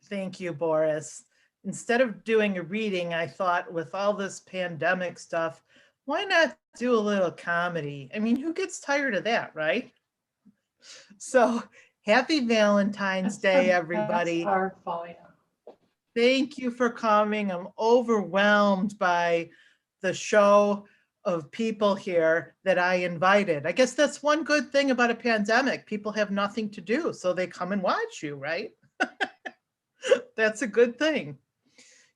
Thank you, Boris. Instead of doing a reading, I thought with all this pandemic stuff, why not do a little comedy? I mean, who gets tired of that, right? So happy Valentine's Day, That's everybody. artful, yeah. Thank you for coming. I'm overwhelmed by the show of people here that I invited. I guess that's one good thing about a pandemic. People have nothing to do, so they come and watch you, right? That's a good thing.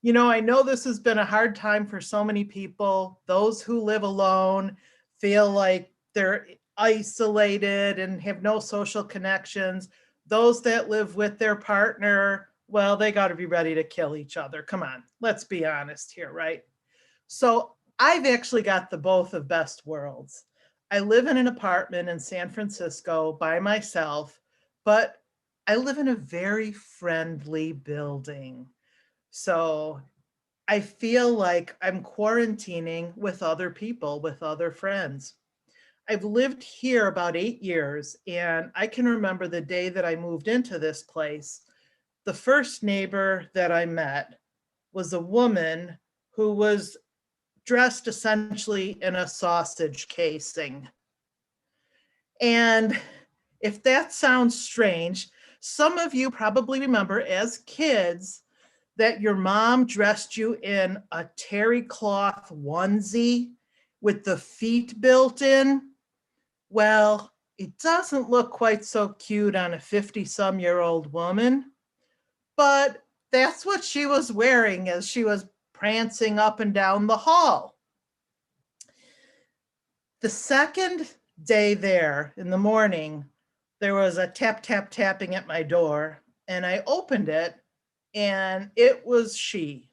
I know this has been a hard time for so many people. Those who live alone feel like they're isolated and have no social connections. Those that live with their partner, well, they got to be ready to kill each other. Come on, let's be honest here, right? So I've actually got the both of best worlds. I live in an apartment in San Francisco by myself, but I live in a very friendly building. So I feel like I'm quarantining with other people, with other friends. I've lived here about 8 years, and I can remember the day that I moved into this place. The first neighbor that I met was a woman who was dressed essentially in a sausage casing. And if that sounds strange, some of you probably remember as kids that your mom dressed you in a terry cloth onesie with the feet built in. Well, it doesn't look quite so cute on a 50-some-year-old woman, but that's what she was wearing as she was prancing up and down the hall. The second day there in the morning, there was a tap, tap, tapping at my door, and I opened it, and it was she.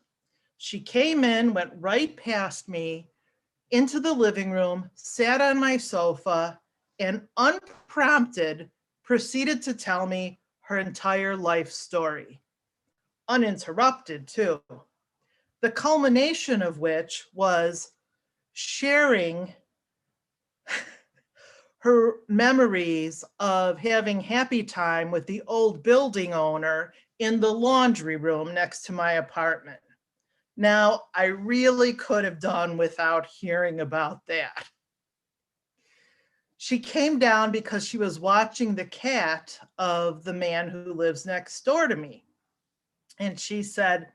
She came in, went right past me into the living room, sat on my sofa, and unprompted proceeded to tell me her entire life story. Uninterrupted, too. The culmination of which was sharing her memories of having happy time with the old building owner in the laundry room next to my apartment. Now, I really could have done without hearing about that. She came down because she was watching the cat of the man who lives next door to me. And she said,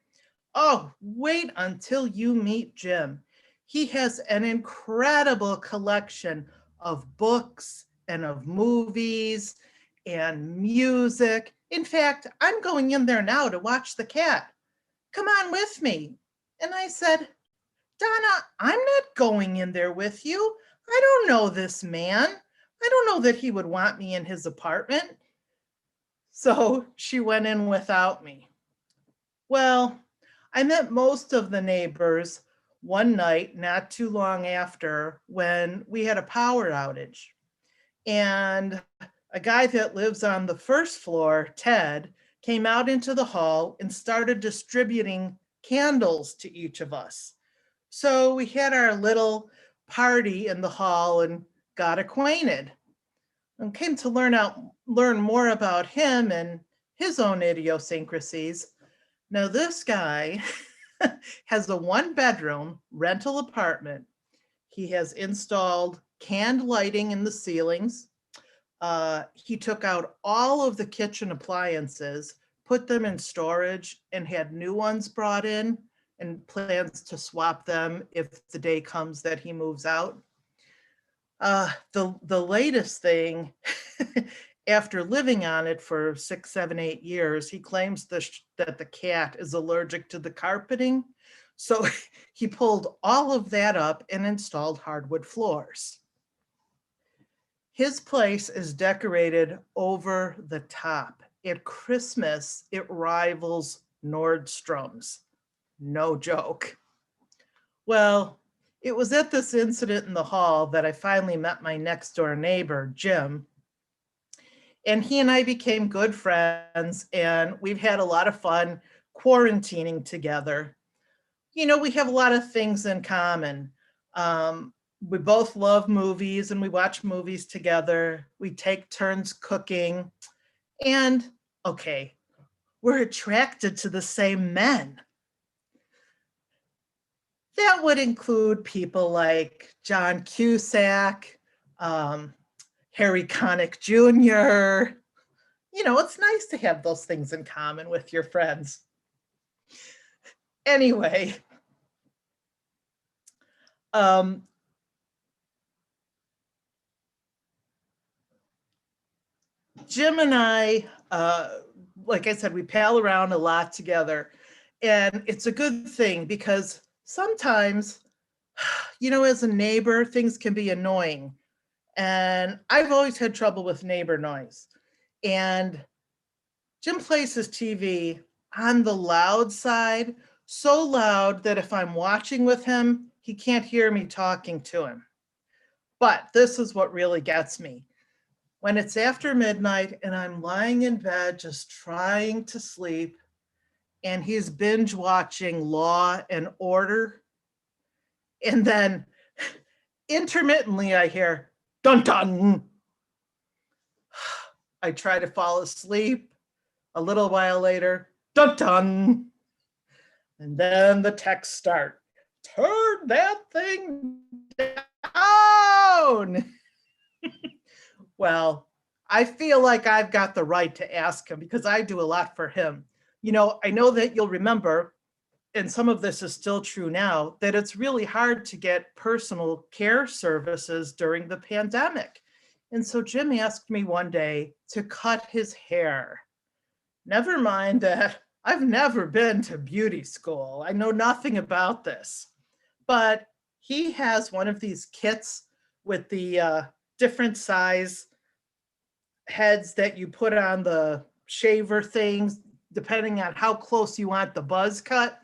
"Oh, wait until you meet Jim. He has an incredible collection of books and of movies and music. In fact, I'm going in there now to watch the cat. Come on with me." And I said, "Donna, I'm not going in there with you. I don't know this man. I don't know that he would want me in his apartment." So she went in without me. Well, I met most of the neighbors one night not too long after when we had a power outage. And a guy that lives on the first floor, Ted, came out into the hall and started distributing candles to each of us. So we had our little party in the hall and got acquainted and came to learn more about him and his own idiosyncrasies. Now this guy has a one-bedroom rental apartment. He has installed canned lighting in the ceilings. He took out all of the kitchen appliances, put them in storage, and had new ones brought in, and plans to swap them if the day comes that he moves out. The latest thing, after living on it for 6, 7, 8 years, he claims that the cat is allergic to the carpeting. So he pulled all of that up and installed hardwood floors. His place is decorated over the top. At Christmas, it rivals Nordstrom's. No joke. Well, it was at this incident in the hall that I finally met my next door neighbor, Jim. And he and I became good friends, and we've had a lot of fun quarantining together. We have a lot of things in common. We both love movies and we watch movies together. We take turns cooking. And okay, were attracted to the same men. That would include people like John Cusack, Harry Connick Jr. It's nice to have those things in common with your friends. Anyway, Jim and I, like I said, we pal around a lot together. And it's a good thing because sometimes, as a neighbor, things can be annoying. And I've always had trouble with neighbor noise. And Jim plays his TV on the loud side, so loud that if I'm watching with him, he can't hear me talking to him. But this is what really gets me. When it's after midnight and I'm lying in bed just trying to sleep, and he's binge watching Law and Order, and then intermittently I hear dun dun. I try to fall asleep. A little while later, dun dun. And then the texts start. Turn that thing down. Well, I feel like I've got the right to ask him because I do a lot for him. I know that you'll remember, and some of this is still true now, that it's really hard to get personal care services during the pandemic. And so Jim asked me one day to cut his hair. Never mind that I've never been to beauty school. I know nothing about this. But he has one of these kits with the different size heads that you put on the shaver things, depending on how close you want the buzz cut.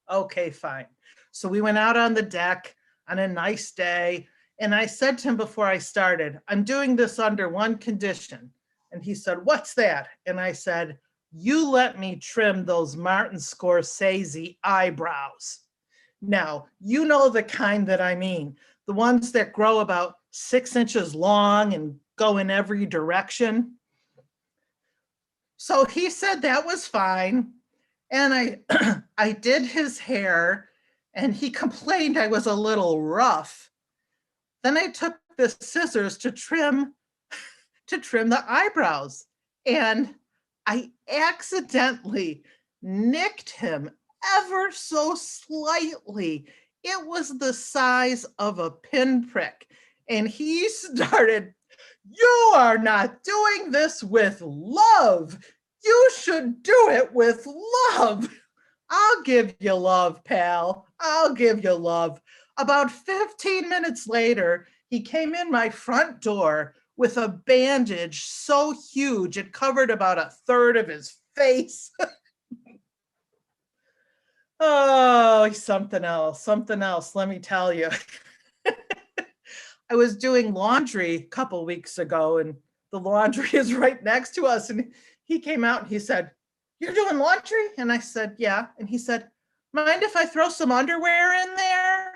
Okay, fine. So we went out on the deck on a nice day. And I said to him before I started, I'm doing this under one condition. And he said, what's that? And I said, you let me trim those Martin Scorsese eyebrows. Now, you know the kind that I mean, the ones that grow about 6 inches long and go in every direction. So he said that was fine. And I did his hair and he complained I was a little rough. Then I took the scissors to trim the eyebrows. And I accidentally nicked him ever so slightly. It was the size of a pinprick. And he started, you are not doing this with love. You should do it with love. I'll give you love, pal. I'll give you love. About 15 minutes later, he came in my front door with a bandage so huge it covered about a third of his face. Oh, he's something else, let me tell you. I was doing laundry a couple weeks ago, and the laundry is right next to us. And he came out and he said, you're doing laundry? And I said, yeah. And he said, mind if I throw some underwear in there?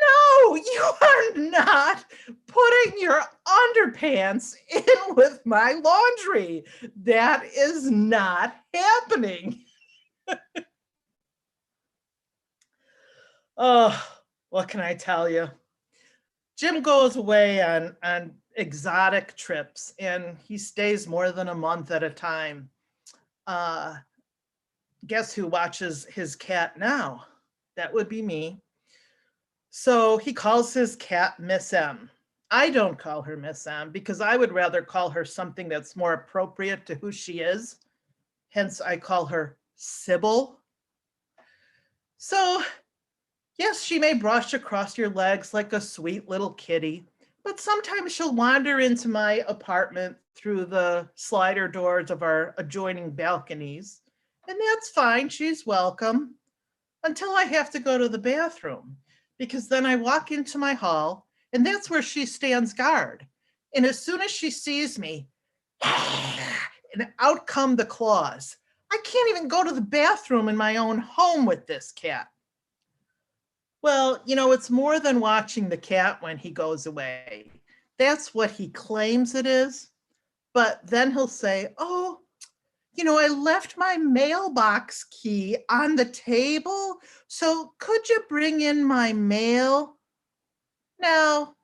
No, you are not putting your underpants in with my laundry. That is not happening. Oh, what can I tell you? Jim goes away on exotic trips and he stays more than a month at a time. Guess who watches his cat now? That would be me. So he calls his cat Miss M. I don't call her Miss M because I would rather call her something that's more appropriate to who she is. Hence, I call her Sybil. So, yes, she may brush across your legs like a sweet little kitty, but sometimes she'll wander into my apartment through the slider doors of our adjoining balconies. And that's fine, she's welcome, until I have to go to the bathroom, because then I walk into my hall, and that's where she stands guard. And as soon as she sees me, and out come the claws. I can't even go to the bathroom in my own home with this cat. Well, it's more than watching the cat when he goes away. That's what he claims it is. But then he'll say, oh, I left my mailbox key on the table. So could you bring in my mail? Now,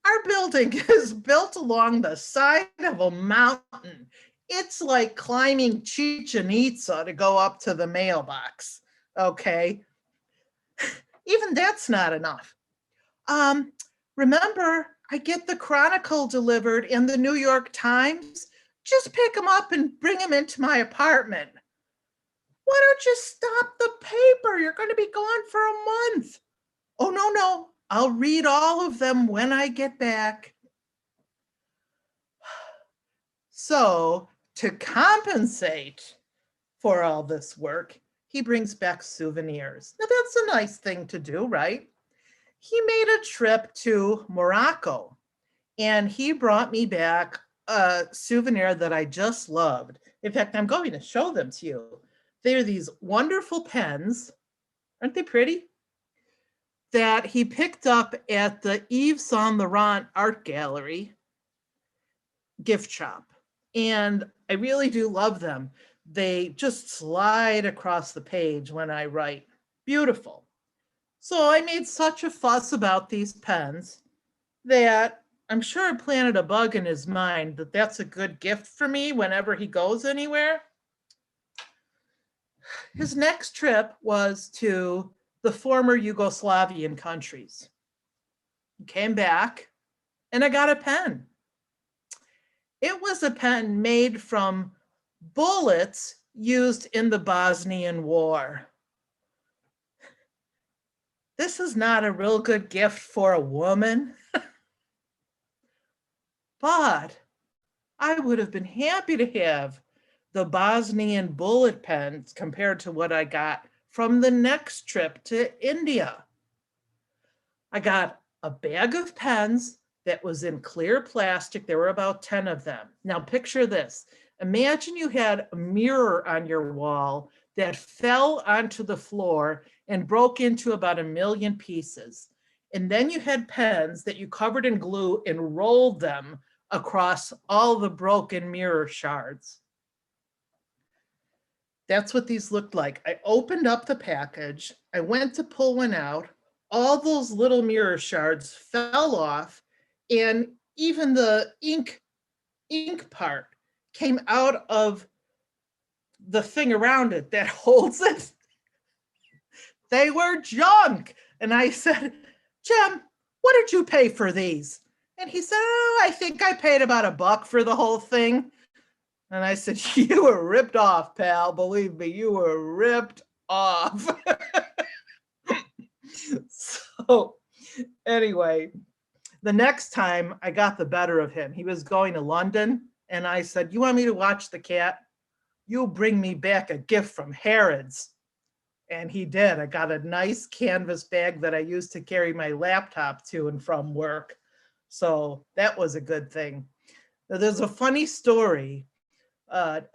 our building is built along the side of a mountain. It's like climbing Chichen Itza to go up to the mailbox. Okay. Even that's not enough. Um, Remember, I get the Chronicle delivered in the New York Times. Just pick them up and bring them into my apartment. Why don't you stop the paper? You're going to be gone for a month. Oh, no. I'll read all of them when I get back. So, to compensate for all this work, he brings back souvenirs. Now, that's a nice thing to do, right? He made a trip to Morocco, and he brought me back a souvenir that I just loved. In fact, I'm going to show them to you. They're these wonderful pens. Aren't they pretty? That he picked up at the Yves Saint Laurent Art Gallery gift shop. And I really do love them. They just slide across the page when I write. Beautiful. So I made such a fuss about these pens that I'm sure it planted a bug in his mind that that's a good gift for me whenever he goes anywhere. His next trip was to the former Yugoslavian countries. He came back and I got a pen. It was a pen made from bullets used in the Bosnian War. This is not a real good gift for a woman, but I would have been happy to have the Bosnian bullet pens compared to what I got from the next trip to India. I got a bag of pens that was in clear plastic. There were about 10 of them. Now picture this. Imagine you had a mirror on your wall that fell onto the floor and broke into about 1 million pieces. And then you had pens that you covered in glue and rolled them across all the broken mirror shards. That's what these looked like. I opened up the package. I went to pull one out. All those little mirror shards fell off, and even the ink part came out of the thing around it that holds it. They were junk. And I said, Jim, what did you pay for these? And he said, oh, I think I paid about $1 for the whole thing. And I said, you were ripped off, pal. Believe me, you were ripped off. So anyway, the next time I got the better of him. He was going to London, and I said, you want me to watch the cat? You bring me back a gift from Harrods. And he did. I got a nice canvas bag that I used to carry my laptop to and from work. So that was a good thing. Now, there's a funny story of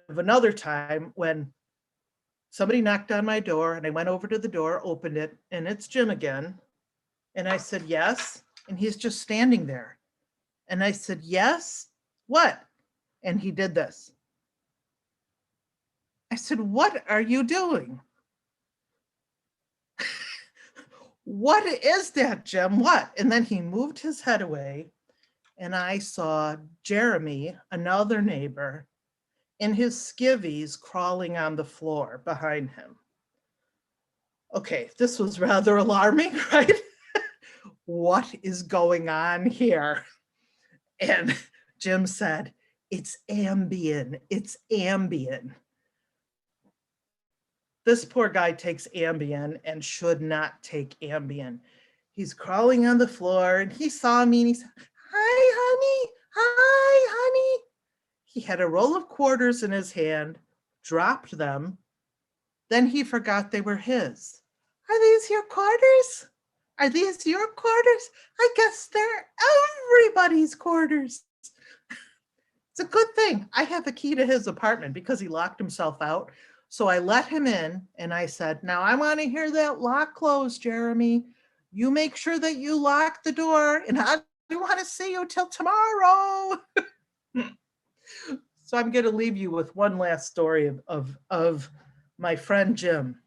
another time when somebody knocked on my door, and I went over to the door, opened it, and it's Jim again. And I said, yes. And he's just standing there. And I said, yes, what? And he did this. I said, what are you doing? What is that, Jim? What? And then he moved his head away, and I saw Jeremy, another neighbor, in his skivvies crawling on the floor behind him. Okay, this was rather alarming, right? What is going on here? And Jim said, it's Ambien. It's Ambien. This poor guy takes Ambien and should not take Ambien. He's crawling on the floor, and he saw me and he said, hi, honey. Hi, honey. He had a roll of quarters in his hand, dropped them. Then he forgot they were his. Are these your quarters? Are these your quarters? I guess they're everybody's quarters. It's a good thing I have a key to his apartment because he locked himself out. So I let him in and I said, now I want to hear that lock close, Jeremy. You make sure that you lock the door, and I don't want to see you till tomorrow. So I'm going to leave you with one last story of my friend Jim.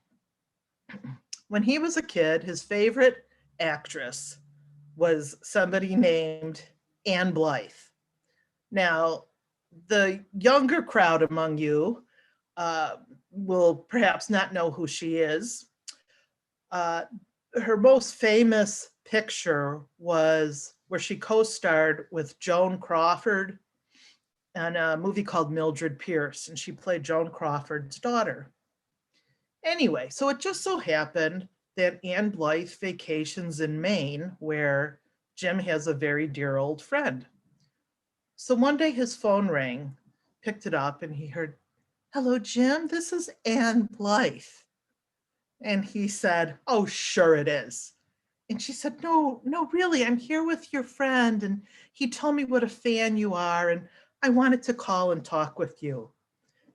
When he was a kid, his favorite actress was somebody named Anne Blythe. Now, the younger crowd among you uh, will perhaps not know who she is. Uh, Her most famous picture was where she co-starred with Joan Crawford in a movie called Mildred Pierce, and she played Joan Crawford's daughter. Anyway, so it just so happened that Anne Blythe vacations in Maine, where Jim has a very dear old friend. So one day his phone rang, picked it up, and he heard, "Hello, Jim, this is Anne Blythe." And he said, "Oh, sure it is." And she said, "No, no, really, I'm here with your friend. And he told me what a fan you are. And I wanted to call and talk with you."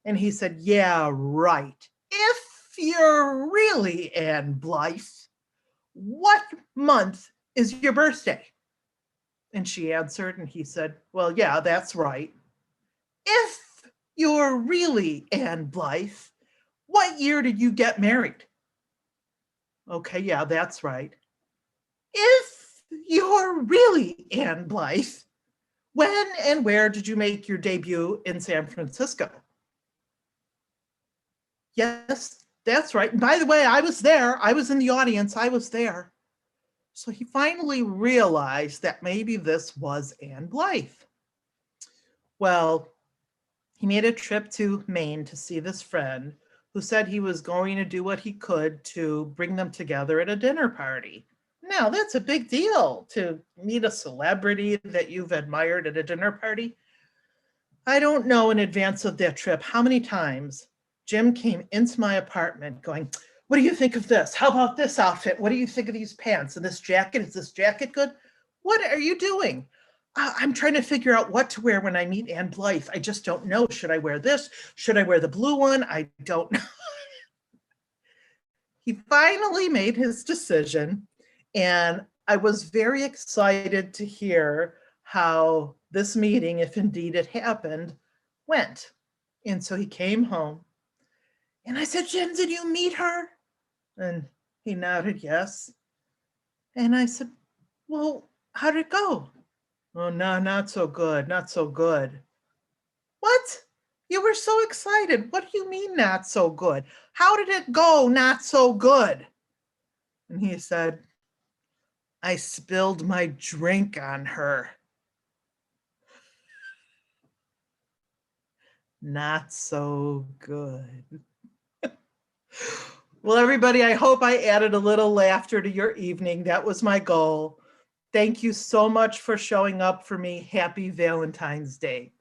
And he said, "Yeah, right. If you're really Anne Blythe, what month is your birthday?" And she answered, and he said, "Well, yeah, that's right. If you're really Anne Blythe, what year did you get married?" "Okay, yeah, that's right. If you're really Anne Blythe, when and where did you make your debut in San Francisco?" "Yes, that's right. And by the way, I was there. I was in the audience. I was there." So he finally realized that maybe this was Anne Blythe. Well, he made a trip to Maine to see this friend who said he was going to do what he could to bring them together at a dinner party. Now, that's a big deal to meet a celebrity that you've admired at a dinner party. I don't know in advance of that trip how many times Jim came into my apartment going, "What do you think of this? How about this outfit? What do you think of these pants and this jacket? Is this jacket good? What are you doing?" "I'm trying to figure out what to wear when I meet Anne Blythe. I just don't know. Should I wear this? Should I wear the blue one? I don't know." He finally made his decision, and I was very excited to hear how this meeting, if indeed it happened, went. And so he came home, and I said, "Jim, did you meet her?" And he nodded yes. And I said, "Well, how did it go?" "Oh, no, not so good, not so good." "What? You were so excited. What do you mean, not so good? How did it go, not so good?" And he said, "I spilled my drink on her." Not so good. Well, everybody, I hope I added a little laughter to your evening. That was my goal. Thank you so much for showing up for me. Happy Valentine's Day.